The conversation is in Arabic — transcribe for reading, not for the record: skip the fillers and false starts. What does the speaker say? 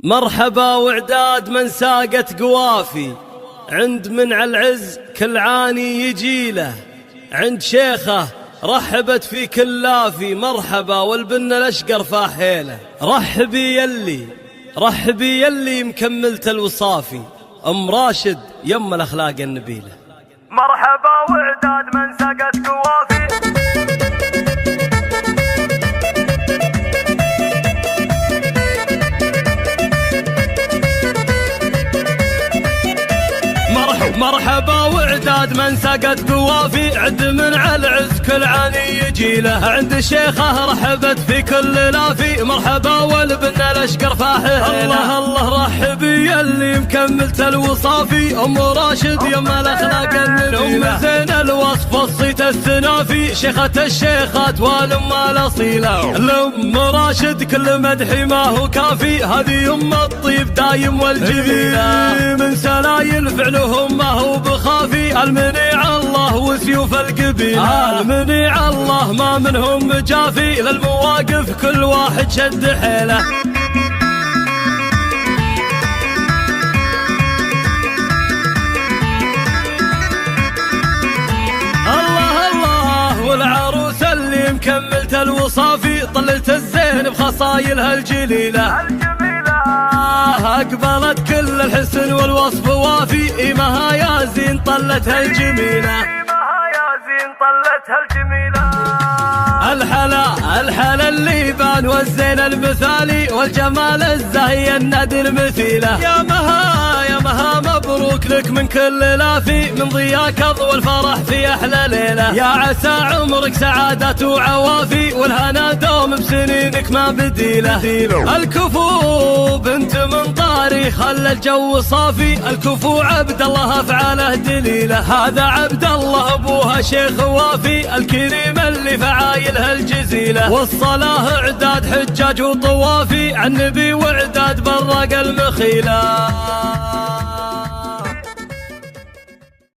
مرحبا وعداد من ساقت قوافي، عند منع العز كل عاني يجيله، عند شيخه رحبت في كلافي، مرحبا والبن الاشقر فاحيله. رحبي يلي مكملت الوصافي، ام راشد يم الاخلاق النبيله. مرحبا وعداد من ساقت قوافي، مرحبا وعداد من سقت قوافي، عند منع العز كل عاني يجيله، عند شيخه رحبت في كل لافي، مرحبا والبن الاشقر فاحيله. الله الله رحبي يلي مكملت الوصافي، ام راشد يما الاخلاق النبيله، ام زين الوصف الصيت الثنافي، شيخة الشيخات والام الاصيله. الام راشد كل مدحي ما هو كافي، هذه ام الطيب دايم والجميله، من سلايل فعلهم ما هو بخافي، المنيع الله وسيوف القبيله، المنيع الله ما منهم جافي، للمواقف كل واحد شد حيله. والعروس اللي مكملت الوصافي، طلت الزين بخصايلها الجليله، أقبلت كل الحسن والوصف وافي، إيمها يا زين طلتها الجميلة، الحلا الليبان والزين المثالي، والجمال الزاهي النادي المثيلة. يا مها مبروك لك من كل لافي، من ضياك اضوى الفرح في احلى ليله، يا عسى عمرك سعادة وعوافي، والهنا دوم بسنينك ما بديله. الكفو بنت من طاري خلى الجو صافي، الكفو عبد الله افعاله دليله، هذا عبد الله ابوها شيخ وافي، الكريم اللي فعايلها الجزيله، والصلاه اعداد حجاج وطوافي، عن نبي وعداد برق المخيله.